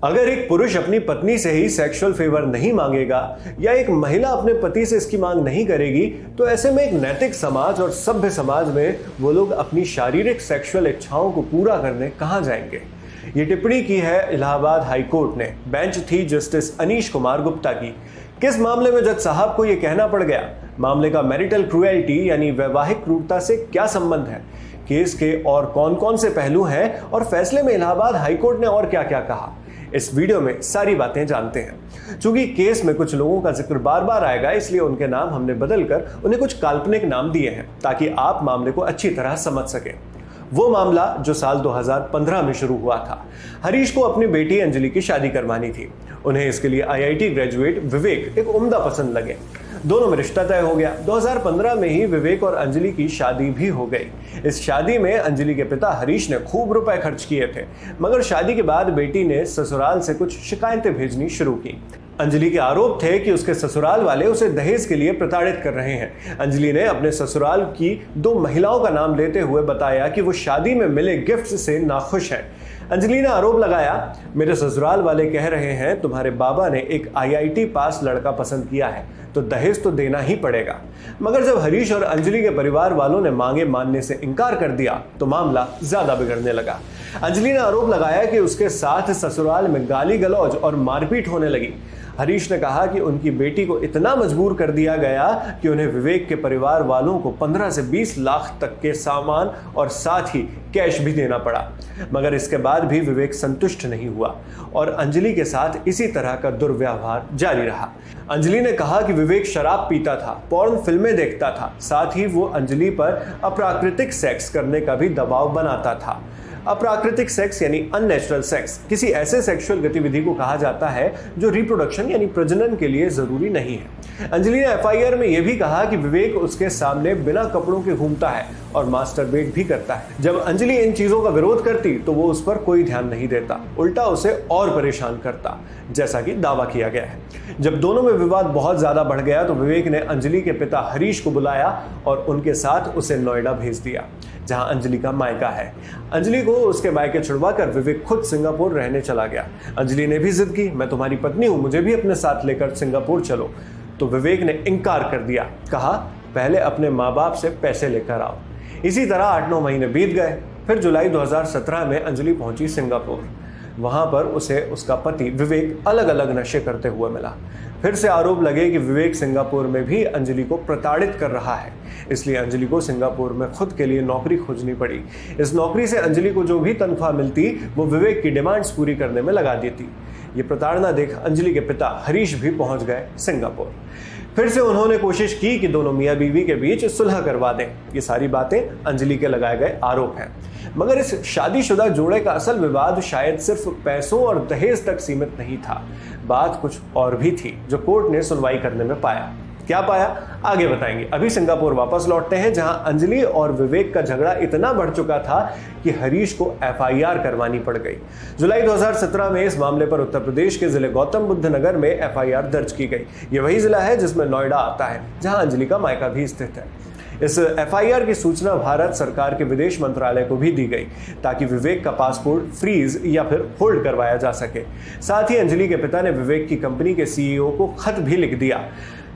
अगर एक पुरुष अपनी पत्नी से ही सेक्सुअल फेवर नहीं मांगेगा या एक महिला अपने पति से इसकी मांग नहीं करेगी तो ऐसे में एक नैतिक समाज और सभ्य समाज में वो लोग अपनी शारीरिक सेक्सुअल इच्छाओं को पूरा करने कहां जाएंगे। ये टिप्पणी की है इलाहाबाद हाई कोर्ट ने। बेंच थी जस्टिस अनीश कुमार गुप्ता की। किस मामले में जज साहब को यह कहना पड़ गया? मामले का मैरिटल क्रूएल्टी यानी वैवाहिक क्रूरता से क्या संबंध है? केस के और कौन कौन से पहलू हैं और फैसले में इलाहाबाद हाई कोर्ट ने और क्या क्या कहा, इस वीडियो में सारी बातें जानते हैं। चूंकि केस में कुछ लोगों का जिक्र बार बार आएगा, इसलिए उनके नाम हमने बदलकर उन्हें कुछ काल्पनिक नाम दिए हैं ताकि आप मामले को अच्छी तरह समझ सकें। वो मामला जो साल 2015 में शुरू हुआ था। हरीश को अपनी बेटी अंजलि की शादी करवानी थी। उन्हें इसके लिए आईआईटी ग्रेजुएट विवेक एक उम्दा पसंद लगे। दोनों में रिश्ता तय हो गया। 2015 में ही विवेक और अंजलि की शादी भी हो गई। इस शादी में अंजलि के पिता हरीश ने खूब रुपए खर्च किए थे, मगर शादी के बाद बेटी ने ससुराल से कुछ शिकायतें भेजनी शुरू की। अंजलि के आरोप थे कि उसके ससुराल वाले उसे दहेज के लिए प्रताड़ित कर रहे हैं। अंजलि ने अपने ससुराल की 2 महिलाओं का नाम लेते हुए बताया कि वो शादी में मिले गिफ्ट से नाखुश है। अंजलि ने आरोप लगाया, मेरे ससुराल वाले कह रहे हैं तुम्हारे बाबा ने एक आईआईटी पास लड़का पसंद किया है तो दहेज तो देना ही पड़ेगा। मगर जब हरीश और अंजलि के परिवार वालों ने मांगे मानने से इनकार कर दिया तो मामला ज्यादा बिगड़ने लगा। अंजलि ने आरोप लगाया कि उसके साथ ससुराल में गाली गलौज और मारपीट होने लगी। हरीश ने कहा कि उनकी बेटी को इतना मजबूर कर दिया गया कि उन्हें विवेक के परिवार वालों को 15 से 20 लाख तक के सामान और साथ ही कैश भी देना पड़ा। मगर इसके बाद भी विवेक संतुष्ट नहीं हुआ और अंजलि के साथ इसी तरह का दुर्व्यवहार जारी रहा। अंजलि ने कहा कि विवेक शराब पीता था, पॉर्न फिल्में देखता था, साथ ही वो अंजलि पर अप्राकृतिक सेक्स करने का भी दबाव बनाता था। अप्राकृतिक सेक्स यानी अननेचुरल सेक्स किसी ऐसे सेक्सुअल गतिविधि को कहा जाता है जो रिप्रोडक्शन यानी प्रजनन के लिए जरूरी नहीं है। अंजलि ने एफआईआर में यह भी कहा कि विवेक उसके सामने बिना कपड़ों के घूमता है और मास्टरबेट भी करता है। जब अंजलि इन चीजों का विरोध करती तो वो उस पर कोई ध्यान नहीं देता, उल्टा उसे और परेशान करता, जैसा कि दावा किया गया है। जब दोनों में विवाद बहुत ज्यादा बढ़ गया तो विवेक ने अंजलि के पिता हरीश को बुलाया और उनके साथ उसे नोएडा भेज दिया, जहां अंजलि का मायका है। अंजलि को उसके मायके छुड़वाकर विवेक खुद सिंगापुर रहने चला गया। अंजलि ने भी जिद की, मैं तुम्हारी पत्नी हूं, मुझे भी अपने साथ लेकर सिंगापुर चलो। तो विवेक ने इनकार कर दिया, कहा पहले अपने माँ बाप से पैसे लेकर आओ। इसी तरह 8-9 महीने बीत गए। फिर जुलाई 2017 में अंजलि पहुंची सिंगापुर। वहां पर उसे उसका पति विवेक अलग अलग नशे करते हुए मिला। फिर से आरोप लगे कि विवेक सिंगापुर में भी अंजलि को प्रताड़ित कर रहा है, इसलिए अंजलि को सिंगापुर में खुद के लिए नौकरी खोजनी पड़ी। इस नौकरी से अंजलि को जो भी तनख्वाह मिलती वो विवेक की डिमांड्स पूरी करने में लगा देती। ये प्रताड़ना देख अंजलि के पिता हरीश भी पहुंच गए सिंगापुर। फिर से उन्होंने कोशिश की कि दोनों मियाँ बीवी के बीच सुलह करवा दें। ये सारी बातें अंजलि के लगाए गए आरोप हैं। मगर इस शादीशुदा जोड़े का असल विवाद शायद सिर्फ पैसों और दहेज तक सीमित नहीं था। बात कुछ और भी थी जो कोर्ट ने सुनवाई करने में पाया। क्या पाया, आगे बताएंगे। अभी सिंगापुर वापस लौटते हैं, जहां अंजलि और विवेक का झगड़ा इतना बढ़ चुका था कि हरीश को एफआईआर करवानी पड़ गई। जुलाई 2017 में इस मामले पर उत्तर प्रदेश के जिले गौतम बुद्ध नगर में एफआईआर दर्ज की गई। ये वही जिला है जिसमें नोएडा आता है, जहां अंजलि का मायका भी स्थित है। इस एफआईआर की सूचना भारत सरकार के विदेश मंत्रालय को भी दी गई ताकि विवेक का पासपोर्ट फ्रीज या फिर होल्ड करवाया जा सके। साथ ही अंजलि के पिता ने विवेक की कंपनी के सीईओ को खत भी लिख दिया।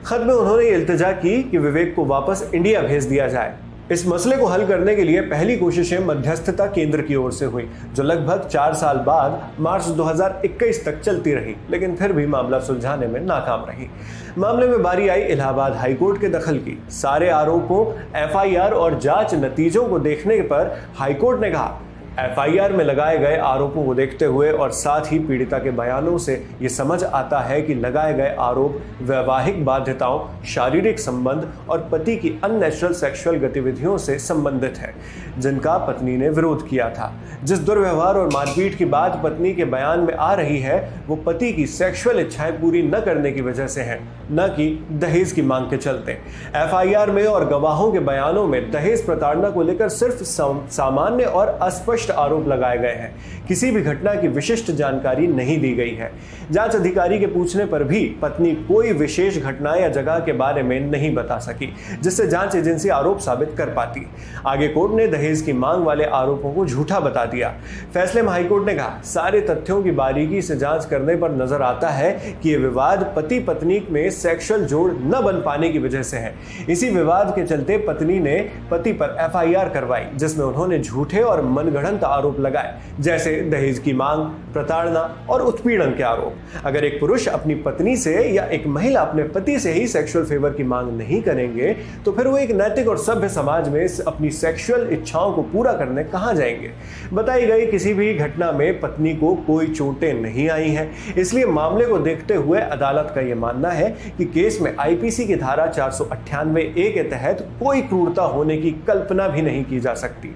खत में उन्होंने इल्तिजा की कि विवेक को वापस इंडिया भेज दिया जाए। इस मसले को हल करने के लिए पहली कोशिशें मध्यस्थता केंद्र की ओर से हुई, जो लगभग 4 साल बाद मार्च 2021 तक चलती रही, लेकिन फिर भी मामला सुलझाने में नाकाम रही। मामले में बारी आई इलाहाबाद हाईकोर्ट के दखल की। सारे आरोपों, एफआईआर और जांच नतीजों को देखने पर हाईकोर्ट ने कहा, एफआईआर में लगाए गए आरोपों को देखते हुए और साथ ही पीड़िता के बयानों से ये समझ आता है कि लगाए गए आरोप वैवाहिक बाध्यताओं, शारीरिक संबंध और पति की अननेचुरल सेक्सुअल गतिविधियों से संबंधित है, जिनका पत्नी ने विरोध किया था। जिस दुर्व्यवहार और मारपीट की बात पत्नी के बयान में आ रही है वो पति की सेक्सुअल इच्छाएं पूरी न करने की वजह से है, न कि दहेज की मांग के चलते। एफआईआर में और गवाहों के बयानों में दहेज प्रताड़ना को लेकर सिर्फ सामान्य और अस्पष्ट अस्पष्ट आरोप लगाए गए हैं। किसी भी घटना की विशिष्ट जानकारी नहीं दी गई है। जांच अधिकारी के पूछने पर भी पत्नी कोई विशेष घटना या जगह के बारे में नहीं बता सकी, जिससे जांच एजेंसी आरोप साबित कर पाती। आगे कोर्ट ने दहेज की मांग वाले आरोपों को झूठा बता दिया। फैसले में हाईकोर्ट ने कहा, सारे तथ्यों की बारीकी से जांच करने पर नजर आता है कि यह विवाद पति पत्नी में सेक्सुअल जोड़ न बन पाने की वजह से है। इसी विवाद के चलते पत्नी ने पति पर एफआईआर करवाई, जिसमें उन्होंने झूठे और मनगढ़ंत आरोप लगाए, जैसे दहेज की मांग, प्रताड़ना और उत्पीड़न के आरोप। अगर एक पुरुष अपनी पत्नी से या एक महिला अपने पति से ही सेक्सुअल फेवर की मांग नहीं करेंगे तो फिर वो एक नैतिक और सभ्य समाज में अपनी सेक्सुअल इच्छाओं को पूरा करने कहां जाएंगे। बताई गई किसी भी घटना में पत्नी को कोई चोटें नहीं आई हैं, इसलिए मामले को देखते हुए अदालत का यह मानना है कि केस में आईपीसी की धारा 498A के तहत कोई क्रूरता होने की कल्पना भी नहीं की जा सकती।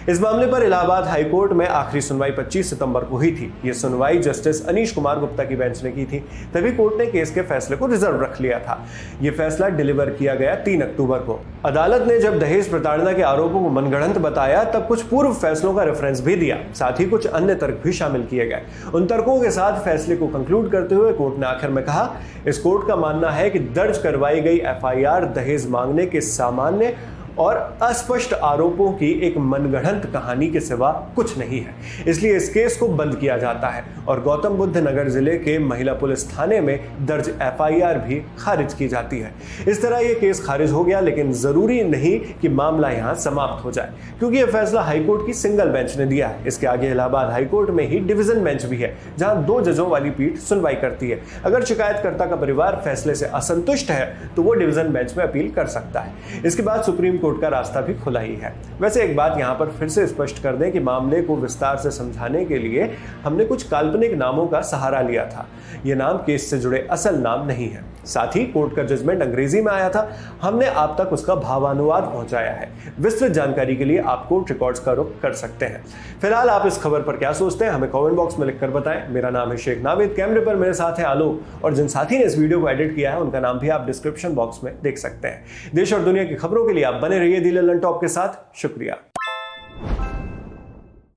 इस मामले पर इलाहाबाद हाईकोर्ट में आखिरी सुनवाई 25 सितंबर को हुई थी। यह सुनवाई जस्टिस अनीश कुमार गुप्ता की बेंच ने की थी। तभी कोर्ट ने केस के फैसले को रिजर्व रख लिया था। यह फैसला डिलीवर किया गया 3 अक्टूबर को। अदालत ने जब दहेज प्रताड़ना के आरोपों को मनगढ़ंत बताया तब कुछ पूर्व फैसलों का रेफरेंस भी दिया, साथ ही कुछ अन्य तर्क भी शामिल किए गए। उन तर्कों के साथ फैसले को कंक्लूड करते हुए कोर्ट ने आखिर में कहा, इस कोर्ट का मानना है कि दर्ज करवाई गई एफआईआर दहेज मांगने के सामान्य और अस्पष्ट आरोपों की एक मनगढ़ंत कहानी के सिवा कुछ नहीं है, इसलिए इस केस को बंद किया जाता है और गौतम बुद्ध नगर जिले के महिला पुलिस थाने में दर्ज एफआईआर भी खारिज की जाती है। इस तरह यह केस खारिज हो गया, लेकिन जरूरी नहीं कि मामला यहां समाप्त हो जाए, क्योंकि यह फैसला हाईकोर्ट की सिंगल बेंच ने दिया है। इसके आगे इलाहाबाद हाईकोर्ट में ही डिवीजन बेंच भी है, जहां 2 जजों वाली पीठ सुनवाई करती है। अगर शिकायतकर्ता का परिवार फैसले से असंतुष्ट है तो वो डिवीजन बेंच में अपील कर सकता है। इसके बाद सुप्रीम कोर्ट का रास्ता भी खुला ही है। वैसे एक बात यहां पर फिर से स्पष्ट कर दें कि मामले को विस्तार से समझाने के लिए हमने कुछ काल्पनिक नामों का सहारा लिया था। ये नाम केस से जुड़े असल नाम नहीं है। साथ ही कोर्ट का जजमेंट अंग्रेजी में आया था, हमने आप तक उसका भावानुवाद पहुंचाया है। विस्तृत जानकारी के लिए आप कोर्ट रिकॉर्ड्स का रुख कर सकते हैं। फिलहाल आप इस खबर पर क्या सोचते हैं, हमें कमेंट बॉक्स में लिखकर बताएं। मेरा नाम है शेख नाविद, कैमरे पर मेरे साथ है आलोक, और जिन साथी ने इस वीडियो को एडिट किया है उनका नाम भी आप डिस्क्रिप्शन बॉक्स में देख सकते हैं। देश और दुनिया की खबरों के लिए आप बने रहिए दी लल्लन टॉप के साथ। शुक्रिया।